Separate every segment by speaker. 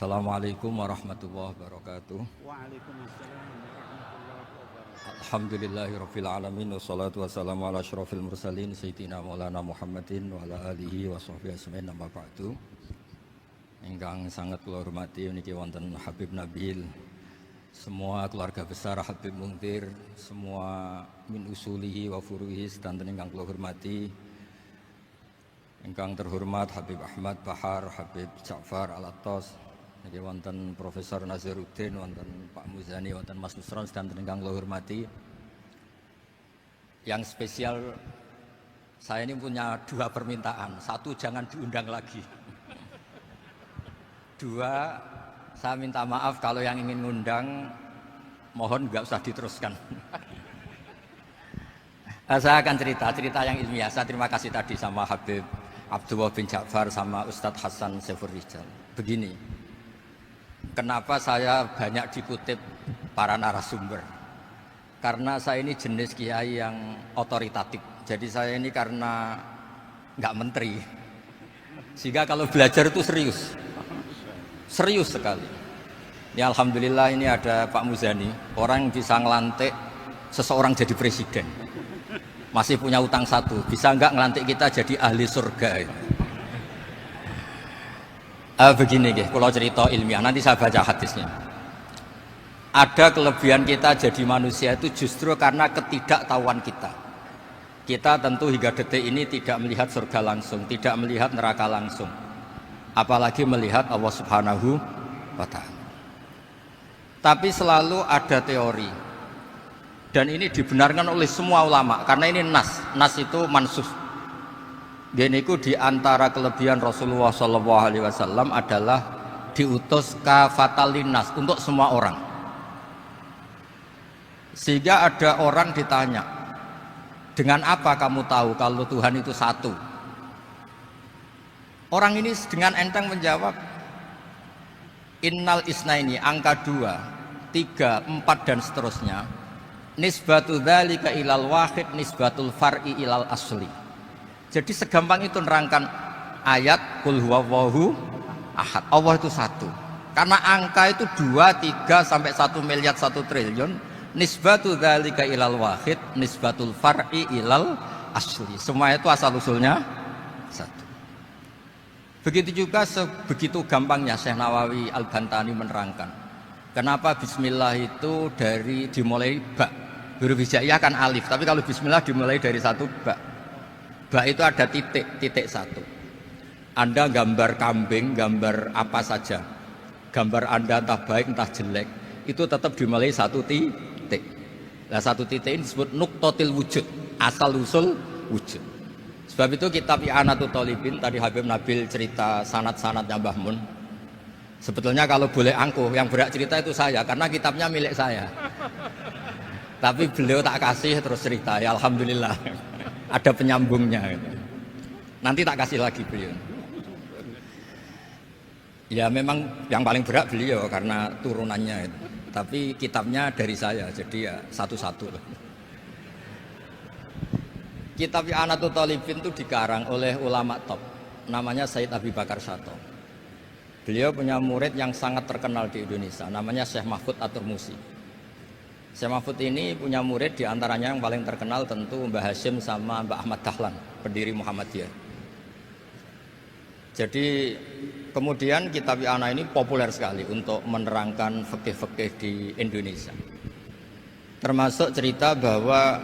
Speaker 1: Assalamualaikum warahmatullahi wabarakatuh.
Speaker 2: Waalaikumsalam warahmatullahi wabarakatuh.
Speaker 1: Alhamdulillahirabbil alamin wassalatu wassalamu ala asyrofil mursalin sayyidina Maulana Muhammadin wa ala alihi wa sahbihi ajmain amma ba'du. Ingkang sangat kula hormati niki wonten Habib Nabil, semua keluarga besar Habib Mungtir, semua min usulihi wa furuhi sedanten ingkang kula hormati. Ingkang terhormat Habib Ahmad Bahar, Habib Ja'far Al-Attas, niki wonten Profesor Nazaruddin, wonten Pak Muzani, wonten Mas Nusron sedanten ingkang kula hormati. Yang spesial, saya ini punya dua permintaan. Satu, jangan diundang lagi. Dua, saya minta maaf kalau yang ingin ngundang mohon nggak usah diteruskan. Saya akan cerita yang ilmiah. Saya terima kasih tadi sama Habib Abdullah bin Ja'far sama Ustadz Hasan Saifur Rijal. Begini, kenapa saya banyak dikutip para narasumber? Karena saya ini jenis kiai yang otoritatif. Jadi saya ini karena nggak menteri, sehingga kalau belajar itu serius sekali. Ini alhamdulillah ini ada Pak Muzani, orang yang bisa ngelantik seseorang jadi presiden. Masih punya utang satu, bisa nggak ngelantik kita jadi ahli surga? Begini deh, kalau cerita ilmiah, nanti saya baca hadisnya. Ada kelebihan kita jadi manusia itu justru karena ketidaktahuan kita. Kita tentu hingga detik ini tidak melihat surga langsung, tidak melihat neraka langsung, apalagi melihat Allah Subhanahu wa Ta'ala. Tapi selalu ada teori, dan ini dibenarkan oleh semua ulama karena ini nas itu mansuh. Geniku di antara kelebihan Rasulullah SAW adalah diutus kafatal linnas, untuk semua orang. Sehingga ada orang ditanya, dengan apa kamu tahu kalau Tuhan itu satu? Orang ini dengan enteng menjawab, innal isnaini, angka 2, 3, 4 dan seterusnya. Nisbatu dzalika ilal wahid nisbatul far'i ilal asli. Jadi segampang itu nerangkan ayat qul huwallahu ahad. Allah itu satu. Karena angka itu 2, 3 sampai 1 miliar 1 triliun. Nisbatu dzalika ilal wahid nisbatul far'i ilal asli. Semua itu asal usulnya satu. Begitu juga begitu gampangnya Syekh Nawawi Al-Bantani menerangkan. Kenapa bismillah itu dimulai ba. Huruf hijaiyah kan alif, tapi kalau bismillah dimulai dari satu ba. Ba itu ada titik satu. Anda gambar kambing, gambar apa saja, gambar Anda entah baik entah jelek, itu tetap dimulai satu titik. Nah, satu titik ini disebut nuqtatil wujud, asal usul wujud. Sebab itu kitab I'anatul Thalibin, tadi Habib Nabil cerita sanad-sanadnya Mbah Mun. Sebetulnya kalau boleh angkuh, yang berhak cerita itu saya, karena kitabnya milik saya. Tapi beliau tak kasih terus cerita, ya alhamdulillah. Ada penyambungnya. Nanti tak kasih lagi beliau. Ya memang yang paling berhak beliau karena turunannya itu. Tapi kitabnya dari saya, jadi ya satu-satu. Kitab I'anatul Thalibin itu dikarang oleh ulama top, namanya Said Abi Bakar Syato. Beliau punya murid yang sangat terkenal di Indonesia, namanya Syekh Mahfud At-Turmusi. Syekh Mahfud ini punya murid, diantaranya yang paling terkenal tentu Mbah Hashim sama Mbah Ahmad Dahlan, pendiri Muhammadiyah. Jadi kemudian kitab I'anah ini populer sekali untuk menerangkan fikih-fikih di Indonesia. Termasuk cerita bahwa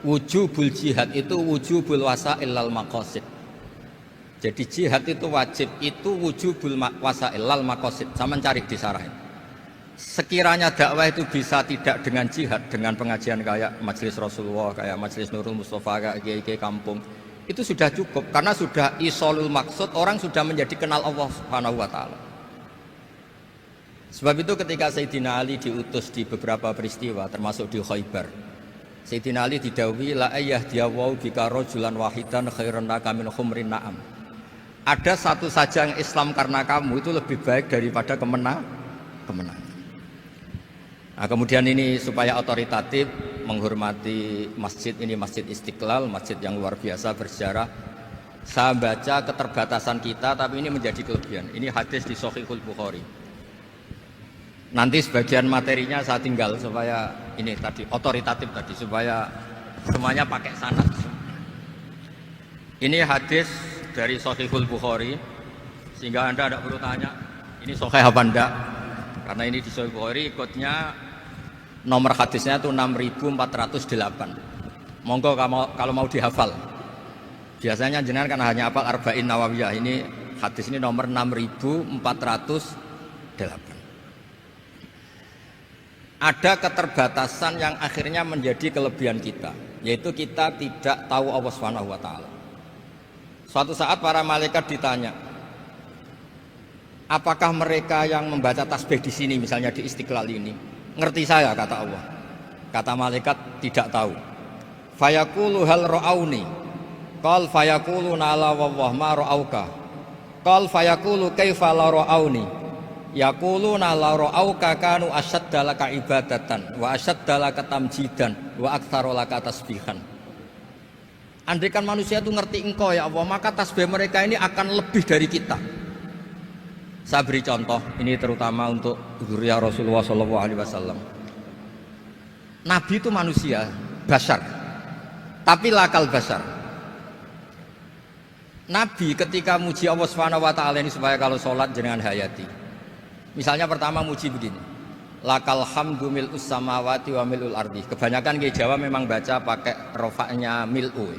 Speaker 1: wujubul jihad itu wujubul wasail lal maqasid. Jadi jihad itu wajib, itu wujubul wasail lal maqasid. Sama cari di sarah. Sekiranya dakwah itu bisa tidak dengan jihad, dengan pengajian kayak Majelis Rasulullah, kayak Majelis Nurul Mustafa, kayak kiai kampung, itu sudah cukup karena sudah isolul maksud, orang sudah menjadi kenal Allah Subhanahu wa Ta'ala. Sebab itu ketika Sayyidina Ali diutus di beberapa peristiwa termasuk di Khaybar, Sayyidina Ali didhawuhi la ayyahdiyawu bika rajulan wahidan khairun laka min khumrin na'am. Ada satu saja yang Islam karena kamu itu lebih baik daripada kemenangan. Nah, kemudian ini supaya otoritatif menghormati masjid ini, Masjid Istiqlal, masjid yang luar biasa bersejarah. Saya baca keterbatasan kita, tapi ini menjadi kelebihan. Ini hadis di Shahihul Bukhari. Nanti sebagian materinya saya tinggal supaya ini tadi otoritatif tadi supaya semuanya pakai sanad. Ini hadis dari Shahihul Bukhari sehingga Anda tidak perlu tanya ini sahih apa enggak. Karena ini di Shahihul Bukhari ikutnya nomor hadisnya itu 6408. Monggo kalau mau dihafal. Biasanya jenengan kan hanya hafal Arba'in Nawawiyah. Ini hadis ini nomor 6408. Ada keterbatasan yang akhirnya menjadi kelebihan kita, yaitu kita tidak tahu Allah Subhanahu wa taala. Suatu saat para malaikat ditanya, apakah mereka yang membaca tasbih di sini misalnya di Istiqlal ini ngerti saya, kata Allah. Kata malaikat tidak tahu. Fayaqulu hal ra'auni. Qal fayaqulu la wallah ma ra'auka. Qal fayaqulu kaifa la ra'auni. Yaquluna la ra'auka kanu asyadda laka ibadatan wa asyadda laka tamjidan wa aktsara laka tasbihan. Andaikan manusia itu ngerti engkau ya Allah, maka tasbih mereka ini akan lebih dari kita. Saya beri contoh, ini terutama untuk zuriat Rasulullah SAW. Nabi itu manusia, basar, tapi lakal basar. Nabi ketika muji Allah SWT ini supaya kalau sholat jenengan hayati. Misalnya pertama muji begini, lakal hamdu mil'us samawati wa mil'ul ardi. Kebanyakan di Jawa memang baca pakai rofaknya mil'u,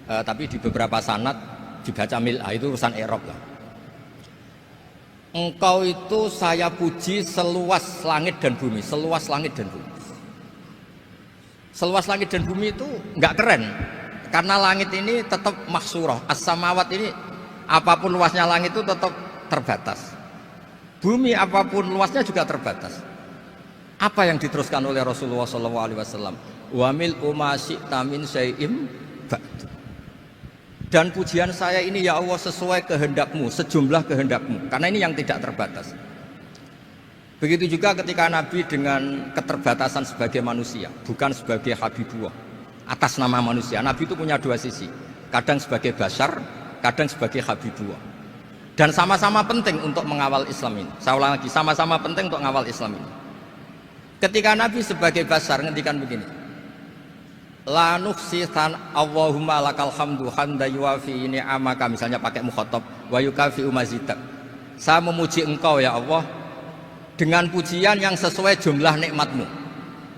Speaker 1: tapi di beberapa sanad dibaca mil'a, itu urusan i'rab lah. Engkau itu saya puji seluas langit dan bumi, seluas langit dan bumi. Seluas langit dan bumi itu enggak keren, karena langit ini tetap mahsurah, as-samawat ini apapun luasnya langit itu tetap terbatas. Bumi apapun luasnya juga terbatas. Apa yang diteruskan oleh Rasulullah SAW? Wa mil'u ma syi'ta min syai'im ba'd. Dan pujian saya ini ya Allah sesuai kehendakmu, sejumlah kehendakmu. Karena ini yang tidak terbatas. Begitu juga ketika Nabi dengan keterbatasan sebagai manusia, bukan sebagai Habibullah, atas nama manusia. Nabi itu punya dua sisi, kadang sebagai basar, kadang sebagai Habibullah. Dan sama-sama penting untuk mengawal Islam ini. Saya ulang lagi, sama-sama penting untuk mengawal Islam ini. Ketika Nabi sebagai basar ngendikan begini, la nuhsitan Allahumma lakal hamdu handa yuwafi ni'amaka, misalnya pakai mukhatab wa yukafi umazidak. Saya memuji engkau ya Allah dengan pujian yang sesuai jumlah nikmatmu.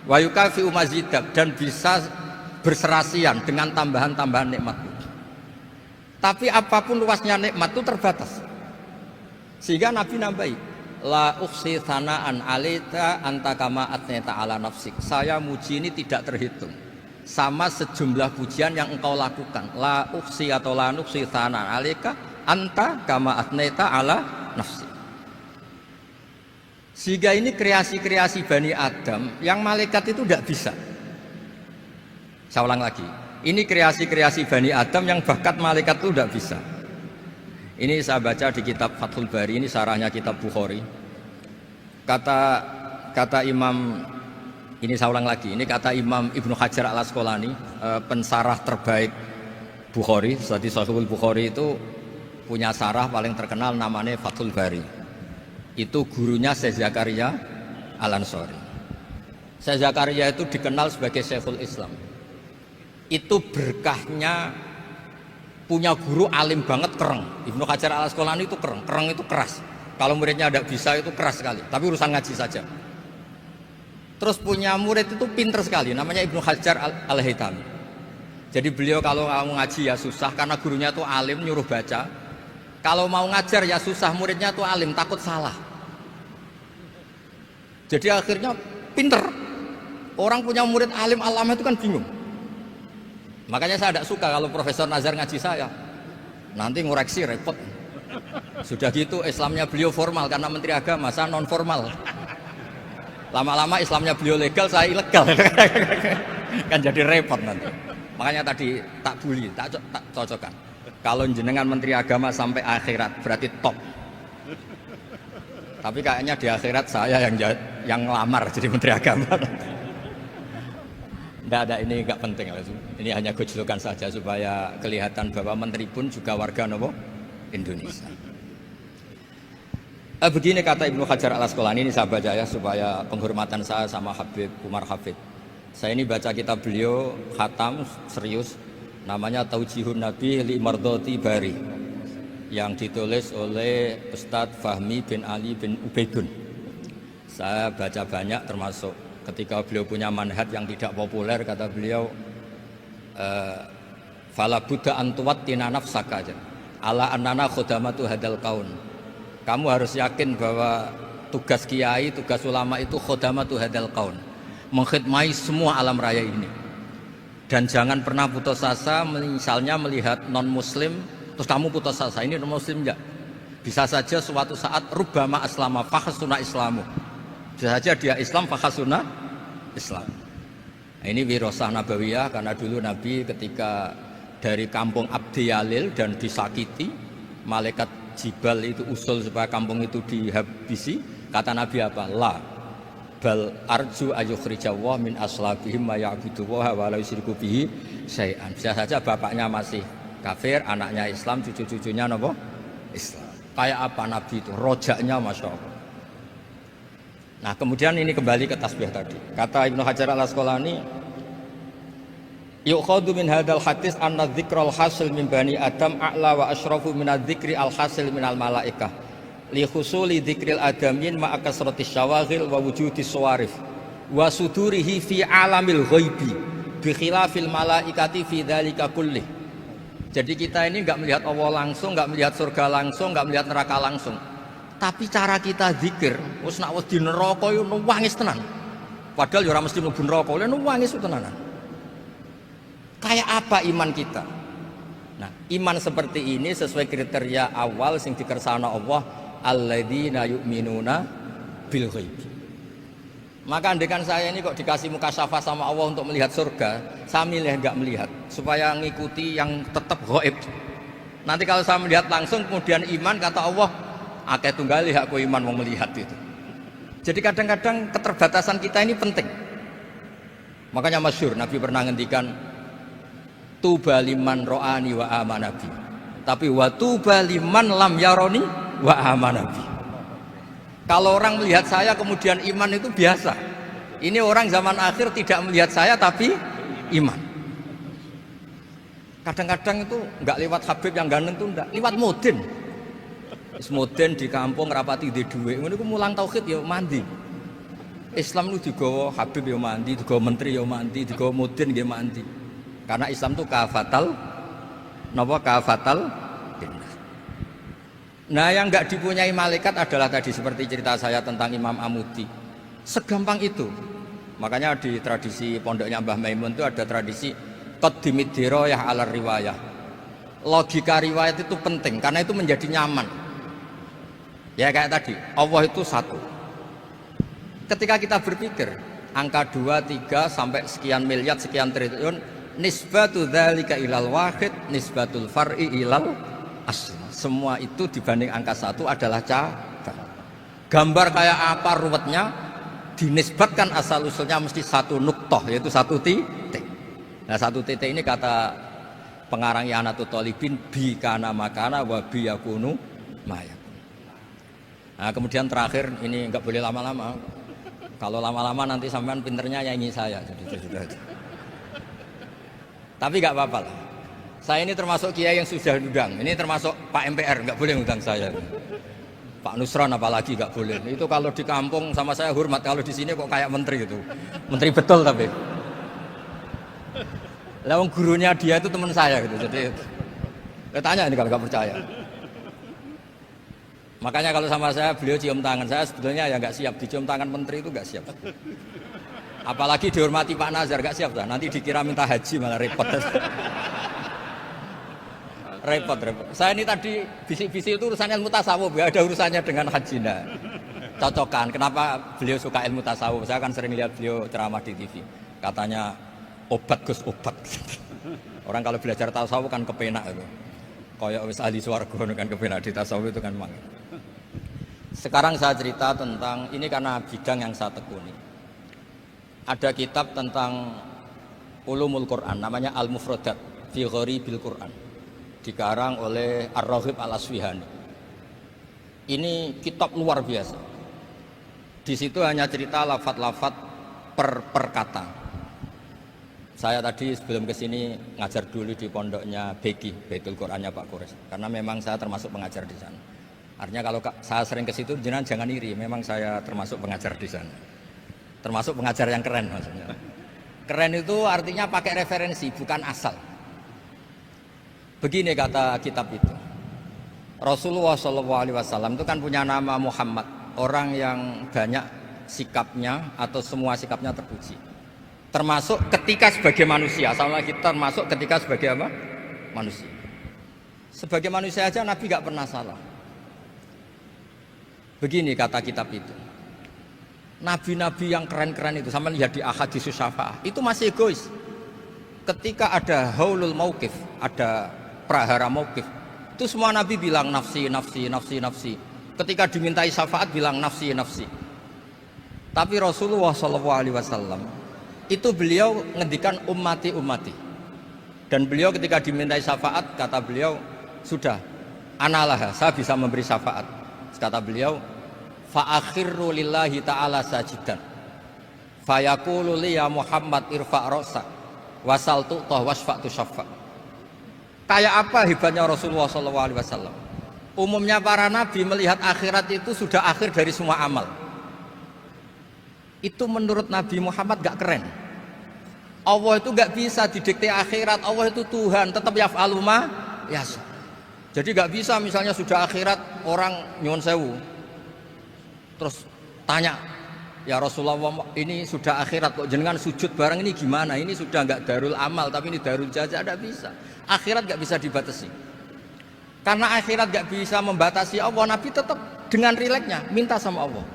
Speaker 1: Wa yukafi umazidak, dan bisa berserasian dengan tambahan-tambahan nikmatmu. Tapi apapun luasnya nikmat itu terbatas. Sehingga Nabi nambahi, la ukhsi thana'an alaita anta kama atneta ala nafsik. Saya muji ini tidak terhitung, sama sejumlah pujian yang engkau lakukan. La ukhsi atau la nukhsi thana'an alaika anta kama atneta ala nafsik. Sehingga ini kreasi-kreasi Bani Adam yang malaikat itu tidak bisa. Saya ulang lagi, ini kreasi-kreasi Bani Adam yang bakat malaikat itu tidak bisa. Ini saya baca di kitab Fathul Bari, ini sarahnya kitab Bukhari. Kata Imam, ini saya ulang lagi, ini kata Imam Ibnu Hajar al-Asqalani, pensarah terbaik Bukhari. Jadi Sahihul Bukhari itu punya sarah paling terkenal namanya Fathul Bari. Itu gurunya Syekh Zakaria Al-Ansari. Syekh Zakaria itu dikenal sebagai Syekhul Islam. Itu berkahnya punya guru alim banget, kereng. Ibnu Hajar al-Asqalani itu kereng itu keras. Kalau muridnya tidak bisa itu keras sekali, tapi urusan ngaji saja. Terus punya murid itu pinter sekali, namanya Ibnu Hajar al-Haytami. Jadi beliau kalau mau ngaji ya susah, karena gurunya itu alim, nyuruh baca. Kalau mau ngajar ya susah, muridnya itu alim, takut salah. Jadi akhirnya pinter. Orang punya murid alim alama itu kan bingung. Makanya saya tidak suka kalau Profesor Nazar ngaji saya, nanti ngoreksi repot. Sudah gitu Islamnya beliau formal karena Menteri Agama, saya non formal. Lama-lama Islamnya beliau legal, saya ilegal. Kan jadi repot nanti. Makanya tadi tak bully, tak cocokkan. Kalau jenengan Menteri Agama sampai akhirat berarti top. Tapi kayaknya di akhirat saya yang ngelamar jadi Menteri Agama. Tidak, ini enggak penting. Ini hanya gojlokan saja supaya kelihatan bahwa menteri pun juga warga nopo Indonesia. Begini kata Ibnu Hajar Al Asqalani, ini saya baca ya supaya penghormatan saya sama Habib Umar Hafid. Saya ini baca kitab beliau khatam serius, namanya Taujihun Nabi li Mardhati Bari, yang ditulis oleh Ustadz Fahmi bin Ali bin Ubaidun. Saya baca banyak, termasuk ketika beliau punya manhaj yang tidak populer, kata beliau fala buddha antuwattina nafsaka ala annana khudamatu hadal kaun. Kamu harus yakin bahwa tugas kiai, tugas ulama itu khudamatu hadal kaun, mengkhidmati semua alam raya ini. Dan jangan pernah putus asa, misalnya melihat non muslim terus kamu putus asa, ini non muslim enggak. Bisa saja suatu saat rubbama aslama fakhsuna islamu, bisa saja dia Islam fakhsuna Islam. Nah, ini wirasah nabawiyah, karena dulu Nabi ketika dari kampung Abdi Yalil dan disakiti, malaikat Jibal itu usul supaya kampung itu dihabisi, kata Nabi apa? La bal arju ayukhrijawah min aslabihim ma ya'budu wa la yusyriku bihi syai'an. Bisa saja bapaknya masih kafir, anaknya Islam, cucu-cucunya napa? Islam. Kayak apa Nabi itu? Rojaknya Masya Allah. Nah kemudian ini kembali ke tasbih tadi. Kata Ibnu Hajar Al Asqalani, yukhadu min hadal hadis anna dzikral hasil min bani Adam a'la wa asyrafu min adzikri al hasil min al malaikah li husuli dzikril adamin ma akasratis syawaghil wa wujudis sawarif wa sudurihi fi alamil ghaibi bi khilafil malaikati fi dzalika kullih. Jadi kita ini enggak melihat Allah langsung, enggak melihat surga langsung, enggak melihat neraka langsung. Tapi cara kita zikir, wis nek wis di neraka yo nuwangis tenan. Padahal yo ora mesti mlebu neraka, lha nuwangis tenanan. Kayak apa iman kita? Nah, iman seperti ini sesuai kriteria awal sing dikersana Allah, alladzina yu'minuna bil ghaib. Maka andekan saya ini kok dikasih mukasyafah sama Allah untuk melihat surga, saya milih enggak melihat supaya ngikuti yang tetap ghaib. Nanti kalau saya melihat langsung kemudian iman, kata Allah, akeh tunggali aku iman mau melihat itu. Jadi kadang-kadang keterbatasan kita ini penting. Makanya masyhur Nabi pernah ngendikan tuba liman ro'ani wa amanabi, tapi wa tuba liman lam yaroni wa amanabi. Kalau orang melihat saya kemudian iman itu biasa. Ini orang zaman akhir tidak melihat saya tapi iman. Kadang-kadang itu enggak lewat Habib yang ganteng itu enggak, lewat Mudin. Mudin di kampung rapati di duit, ini mulang tauhid ya mandi. Islam itu digawa Habib ya mandi, digawa menteri ya mandi, digawa Mudin ya mandi. Karena Islam itu kafatal, napa kafatal. Nah yang enggak dipunyai malaikat adalah tadi seperti cerita saya tentang Imam Amudi. Segampang itu. Makanya di tradisi pondoknya Mbah Maimun itu ada tradisi qaddimid dirayah ala riwayah. Logika riwayat itu penting karena itu menjadi nyaman. Ya kayak tadi, Allah itu satu. Ketika kita berpikir angka 2, 3 sampai sekian miliar, sekian triliun, nisbatu dzalika ilal wahid, nisbatul far'i ilal asli. Semua itu dibanding angka 1 adalah cabang. Gambar kayak apa ruwetnya, dinisbatkan asal usulnya mesti satu nuktoh, yaitu satu titik. Nah satu titik ini kata pengarang I'anatul Thalibin, bi kana makana wa bi yakunu maya. Nah kemudian terakhir ini enggak boleh lama-lama. Kalau lama-lama nanti sampean pinternya nyanyi saya. Tapi enggak apa-apa lah. Saya ini termasuk kiai yang sudah diundang. Ini termasuk Pak MPR, enggak boleh undang saya. Pak Nusron apalagi enggak boleh. Itu kalau di kampung sama saya hormat, kalau di sini kok kayak menteri itu. Menteri betul tapi. Lah gurunya dia itu teman saya gitu. Jadi tanya ini kalau enggak percaya. Makanya kalau sama saya beliau cium tangan, saya sebetulnya ya nggak siap dicium tangan menteri itu nggak siap. Apalagi dihormati Pak Nazar nggak siap lah. Nanti dikira minta haji malah repot. repot. Saya ini tadi bisik-bisik itu urusannya ilmu tasawuf, nggak ada urusannya dengan haji. Nah, cocokan. Kenapa beliau suka ilmu tasawuf? Saya kan sering lihat beliau ceramah di TV. Katanya obat Gus obat. Orang kalau belajar tasawuf kan kepenak itu. Kayak wis ahli swarga kan kepenak di tasawuf itu kan mang. Sekarang saya cerita tentang ini karena bidang yang saya tekuni. Ada kitab tentang Ulumul Quran, namanya Al-Mufradat fi Gharibil Quran, dikarang oleh Ar-Raghib Al-Asfihani. Ini kitab luar biasa. Di situ hanya cerita lafat-lafat per kata. Saya tadi sebelum kesini ngajar dulu di pondoknya Beki, Baitul Qurannya Pak Kures, karena memang saya termasuk pengajar di sana. Artinya kalau saya sering ke situ, jangan iri, memang saya termasuk pengajar di sana. Termasuk pengajar yang keren maksudnya. Keren itu artinya pakai referensi, bukan asal. Begini kata kitab itu. Rasulullah SAW itu kan punya nama Muhammad, orang yang banyak sikapnya atau semua sikapnya terpuji. Termasuk ketika sebagai manusia, sama kita termasuk ketika sebagai apa? Manusia. Sebagai manusia aja Nabi gak pernah salah. Begini kata kitab itu. Nabi-nabi yang keren-keren itu, sama lihat di Ahadits Syafa'ah, itu masih egois. Ketika ada haulul mauqif, ada prahara mauqif, itu semua Nabi bilang nafsi, nafsi, nafsi, nafsi. Ketika dimintai syafaat bilang nafsi, nafsi. Tapi Rasulullah SAW itu beliau ngendikan ummati, ummati. Dan beliau ketika dimintai syafaat, kata beliau, sudah, analah, saya bisa memberi syafaat. Kata beliau, fa'akhirru lillahi ta'ala sajidan fayaqulu li ya Muhammad irfa' ra'sa wasal tu'tah wasfa'tu syafa'. Kayak apa hebatnya Rasulullah SAW? Umumnya para nabi melihat akhirat itu sudah akhir dari semua amal. Itu menurut Nabi Muhammad gak keren. Allah itu gak bisa didikte akhirat. Allah itu Tuhan, tetap yaf'alu ma yasha. Jadi gak bisa misalnya sudah akhirat orang nyuwun sewu terus tanya, ya Rasulullah ini sudah akhirat kok jenengan sujud bareng ini gimana? Ini sudah enggak darul amal tapi ini darul jaza. Tidak bisa. Akhirat enggak bisa dibatasi. Karena akhirat enggak bisa membatasi Allah, Nabi tetap dengan rileksnya minta sama Allah.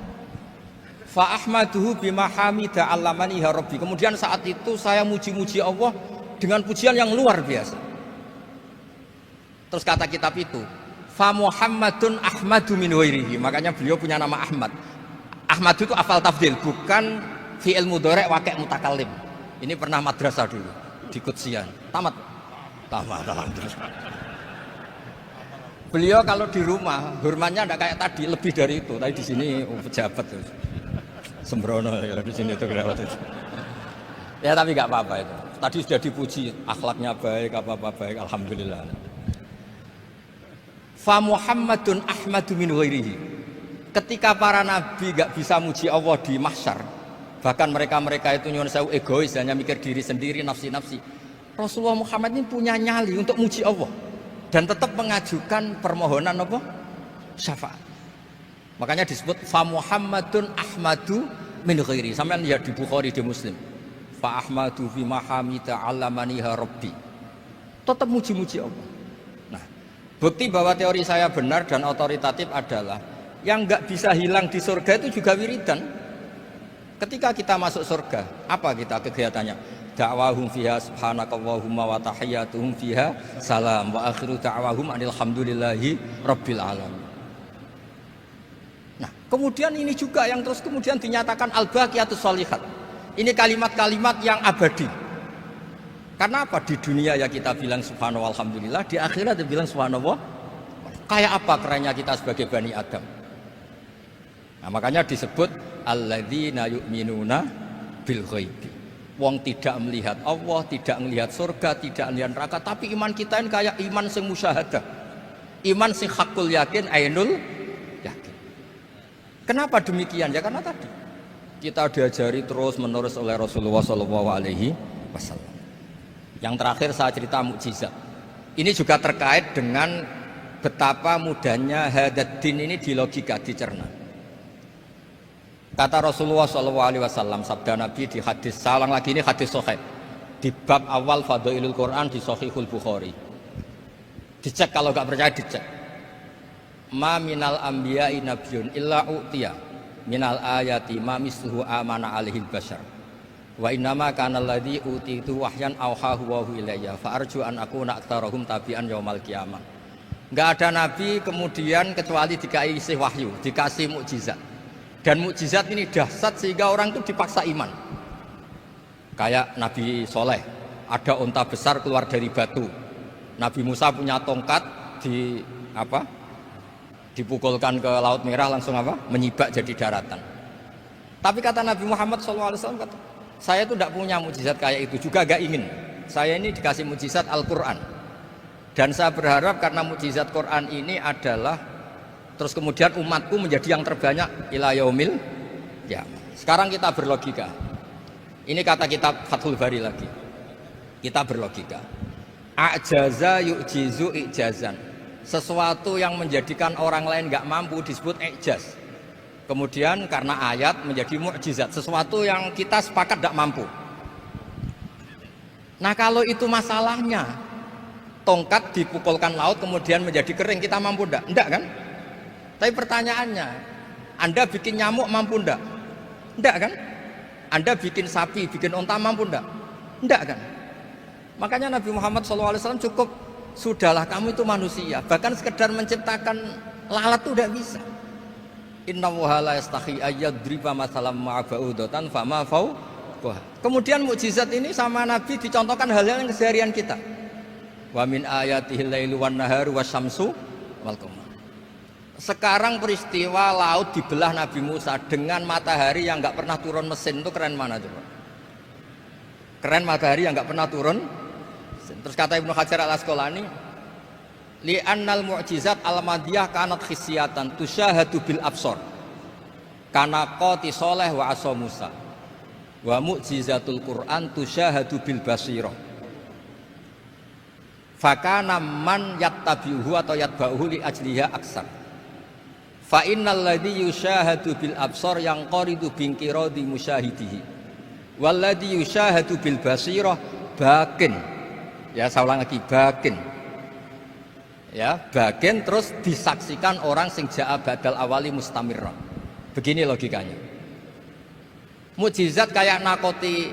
Speaker 1: Fa ahmaduhu bima hamida 'allamani ya rabbi. Kemudian saat itu saya muji-muji Allah dengan pujian yang luar biasa. Terus kata kitab itu, fa Muhammadun Ahmadu min ghairihi. Makanya beliau punya nama Ahmad. Ahmad itu afal tafdil, bukan fi'il mudhari' waqi' mutakallim. Ini pernah madrasah dulu di Qudsiyah. Tamat. Alhamdulillah. Beliau kalau di rumah hormatnya enggak kayak tadi, lebih dari itu. Tadi di sini pejabat tuh. Sembrono ya di sini itu kelewat itu. Ya tapi enggak apa-apa itu. Tadi sudah dipuji, akhlaknya baik, apa-apa baik, alhamdulillah. Fa Muhammadun Ahmadu min ghairihi. Ketika para nabi gak bisa muji Allah di mahsyar, bahkan mereka itu nyuwun sewu egois, hanya mikir diri sendiri, nafsi-nafsi. Rasulullah Muhammad ini punya nyali untuk muji Allah dan tetap mengajukan permohonan apa? Syafaat. Makanya disebut fa Muhammadun Ahmadu min ghairihi. Sampeyan lihat di Bukhari, di Muslim. Fa Ahmadu fi mahamida 'allamaniha rabbi. Tetap muji-muji Allah. Bukti bahwa teori saya benar dan otoritatif adalah yang nggak bisa hilang di surga itu juga wiridan. Ketika kita masuk surga, apa kita kegiatannya? Da'wahum fiha subhanakallahumma wa tahiyyatuhum fiha salam wa akhiru da'wahum alhamdulillahi rabbil alamin. Nah, kemudian ini juga yang terus kemudian dinyatakan al-baqiyatus sholihat. Ini kalimat-kalimat yang abadi. Karena apa? Di dunia ya kita bilang subhanallah alhamdulillah, di akhirat dia bilang subhanallah. Kayak apa kerennya kita sebagai Bani Adam? Nah, makanya disebut alladzina yu'minuna bil ghaibi. Wong tidak melihat Allah, tidak melihat surga, tidak melihat neraka, tapi iman kita ini kayak iman sing musyahadah. Iman sing hakul yakin, ainul yakin. Kenapa demikian? Ya karena tadi kita diajari terus menerus oleh Rasulullah SAW. Yang terakhir saya cerita mukjizat. Ini juga terkait dengan betapa mudahnya hadaddin ini di logika, dicerna. Kata Rasulullah SAW, sabda Nabi di hadis, salang lagi ini hadis sahih di bab awal Fadailul Quran di Sahihul Bukhari. Dicek kalau nggak percaya dicek. Ma minal anbiya'i nabiyyun illa u'tiya minal ayati ma misluhu amana alaihil bashar. Wa innama kana alladzi utitu wahyan auhahu wa ilayya fa arju an akuna aktsarahum tabi'an yaumal qiyamah. Enggak ada nabi kemudian kecuali dikasih wahyu, dikasih mukjizat. Dan mukjizat ini dahsyat sehingga orang itu dipaksa iman. Kayak Nabi Soleh ada unta besar keluar dari batu. Nabi Musa punya tongkat dipukulkan ke Laut Merah langsung menyibak jadi daratan. Tapi kata Nabi Muhammad SAW, saya itu tidak punya mukjizat kayak itu, juga gak ingin. Saya ini dikasih mukjizat Al-Quran. Dan saya berharap karena mukjizat Quran ini adalah terus kemudian umatku menjadi yang terbanyak ila yaumil ya. Sekarang kita berlogika. Ini kata kitab Fathul Bari lagi. Kita berlogika. A'jaza yu'jizu i'jazan. Sesuatu yang menjadikan orang lain gak mampu disebut i'jaz. Kemudian karena ayat menjadi mukjizat, sesuatu yang kita sepakat tidak mampu. Nah kalau itu masalahnya, tongkat dipukulkan laut kemudian menjadi kering, kita mampu enggak? Enggak kan? Tapi pertanyaannya, Anda bikin nyamuk mampu enggak? Enggak kan? Anda bikin sapi, bikin unta mampu enggak? Enggak kan? Makanya Nabi Muhammad SAW cukup, sudahlah kamu itu manusia, bahkan sekedar menciptakan lalat itu udah bisa. Inna Allaha la yastahi ayyadriba masalam ma'aba'udatan fama fawqaha. Kemudian mukjizat ini sama Nabi dicontohkan hal-hal yang keseharian kita. Wa min ayatihil lailu wan naharu wasyamsu wal qamar. Sekarang peristiwa laut dibelah Nabi Musa dengan matahari yang enggak pernah turun mesin, itu keren mana coba? Keren matahari yang enggak pernah turun mesin. Terus kata Ibnu Hajar Al-Asqalani, li'annal mu'jizat al-madiyah kanat khisyatan tusyahadu bil absor kana qati soleh wa asa Musa wa mu'jizatul Qur'an tusyahadu bil basirah fakana man yattabi'uhu atau yatba'uhu li ajliha aksar fa innal ladhi yusyahadu bil absor yang qaridu bingkiradi musyahidihi wal ladhi yusyahadu bil basirah bakin. Ya saya ulang lagi, bakin. Ya, bagian terus disaksikan orang sing ja'a badal awali mustamirran. Begini logikanya. Mukjizat kayak nakoti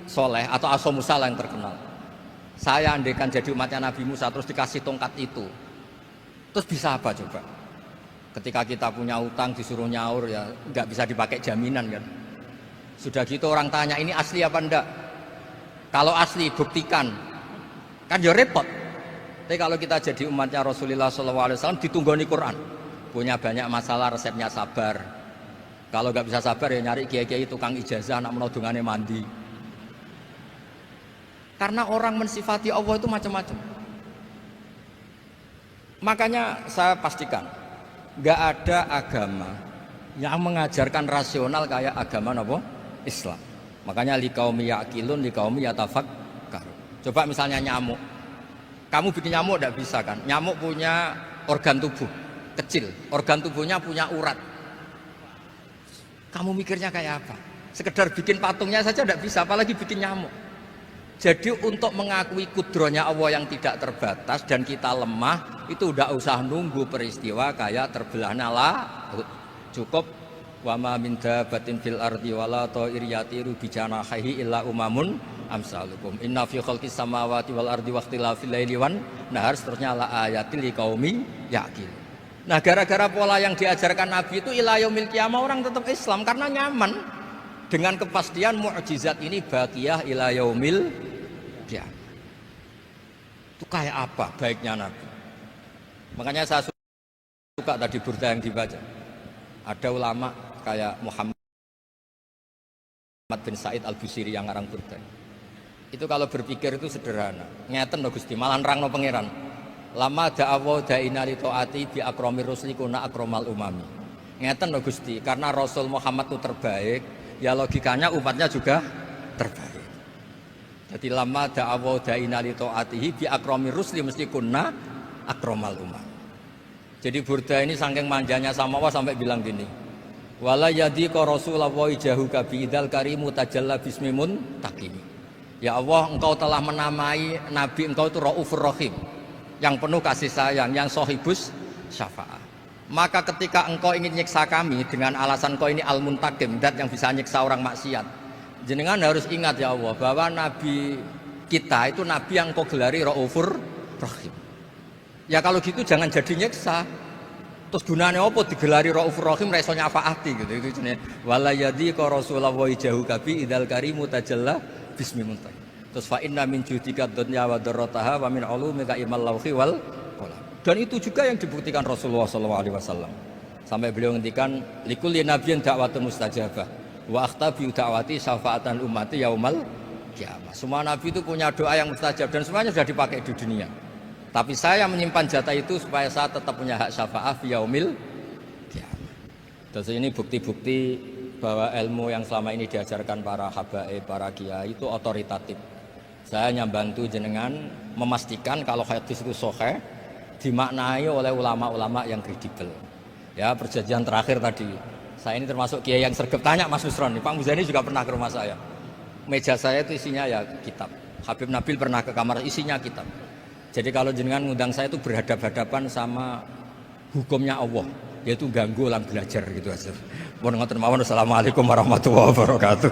Speaker 1: soleh atau aso Musa yang terkenal. Saya andaikan jadi umatnya Nabi Musa terus dikasih tongkat itu, terus bisa apa coba? Ketika kita punya utang disuruh nyaur ya nggak bisa dipakai jaminan kan. Sudah gitu orang tanya ini asli apa enggak? Kalau asli buktikan, kan ya repot. Tapi kalau kita jadi umatnya Rasulullah SAW ditunggoni Quran, punya banyak masalah resepnya sabar. Kalau nggak bisa sabar ya nyari kiai-kiai tukang ijazah nak menodungannya mandi. Karena orang mensifati Allah itu macam-macam. Makanya saya pastikan nggak ada agama yang mengajarkan rasional kayak agama Islam. Makanya liqaumi yaqilun liqaumi yatafakkar. Coba misalnya nyamuk. Kamu bikin nyamuk tidak bisa kan? Nyamuk punya organ tubuh kecil, organ tubuhnya punya urat. Kamu mikirnya kayak apa? Sekedar bikin patungnya saja tidak bisa, apalagi bikin nyamuk. Jadi untuk mengakui kudronya Allah yang tidak terbatas dan kita lemah, itu udah usah nunggu peristiwa kayak terbelahnya laut. Cukup wa ma min dabatin fil ardi wala ta'ir yatiru bi janahihi illa umamun amsalukum inna fi khalqis samawati wal ardi waqtilafil laili wan nahar seterusnya la ayatil liqaumi yaqil. Nah, gara-gara pola yang diajarkan Nabi itu ila yaumil qiyamah orang tetap Islam karena nyaman dengan kepastian mukjizat ini baqiyah ila yaumil qiyamah. Itu kayak apa baiknya Nabi? Makanya saya suka tadi burda yang dibaca. Ada ulama kayak Muhammad bin Said Al-Busiri yang ngarang burda. Itu kalau berpikir itu sederhana. Ngeten lho Gusti, malah nerangno pangeran. Lama da'awa da'ina li ta'ati bi akramir rusli kuna akramal umami. Ngeten lho Gusti, karena Rasul Muhammad itu terbaik, ya logikanya umatnya juga terbaik. Jadi lama da'awa da'ina li ta'atihi bi akramir rusli mesti kuna akramal umami. Jadi burda ini saking manjanya sama Allah sampai bilang gini. Wala yadhiqa Rasulullah jahuka bi idzal karimu tajalla bismimun taqimi. Ya Allah, engkau telah menamai Nabi engkau itu Raufur Rahim, yang penuh kasih sayang, yang sohibus syafa'ah. Maka ketika engkau ingin nyiksa kami dengan alasan engkau ini al-muntakim, dat yang bisa nyiksa orang maksiat, jenengan harus ingat ya Allah bahwa Nabi kita itu Nabi yang engkau gelari Raufur Rahim. Ya kalau gitu jangan jadi nyiksa. Terus gunanya apa digelari Raufur Rahim reso nyafaati gitu. Itu jenenge wala yadhiqa Rasulullah jahuka bi idzal karimu tajalla bismi muntah. Terus fa inna min judika dunya wa darrataha wa min ulumika ilmal lauhi wal qalam. Dan itu juga yang dibuktikan Rasulullah SAW. Sampai beliau ngendikan likulli nabiyyin da'watun mustajabah wa akhtabi da'wati syafa'atan ummati yaumal qiyamah. Semua nabi itu punya doa yang mustajab dan semuanya sudah dipakai di dunia. Tapi saya menyimpan jatah itu supaya saya tetap punya hak syafaat fi yaumil qiyamah. Terus ini bukti-bukti bahwa ilmu yang selama ini diajarkan para habaib, para kiai itu otoritatif. Saya hanya bantu jenengan memastikan kalau hadis itu sahih dimaknai oleh ulama-ulama yang kredibel. Ya, perjanjian terakhir tadi. Saya ini termasuk kiai yang sergap tanya Mas Nusron. Pak Muzani juga pernah ke rumah saya. Meja saya itu isinya ya kitab. Habib Nabil pernah ke kamar isinya kitab. Jadi kalau jenengan ngundang saya itu berhadapan-hadapan sama hukumnya Allah, yaitu ganggu orang belajar gitu aja. Mohon ngoten mawon. Assalamualaikum warahmatullahi wabarakatuh.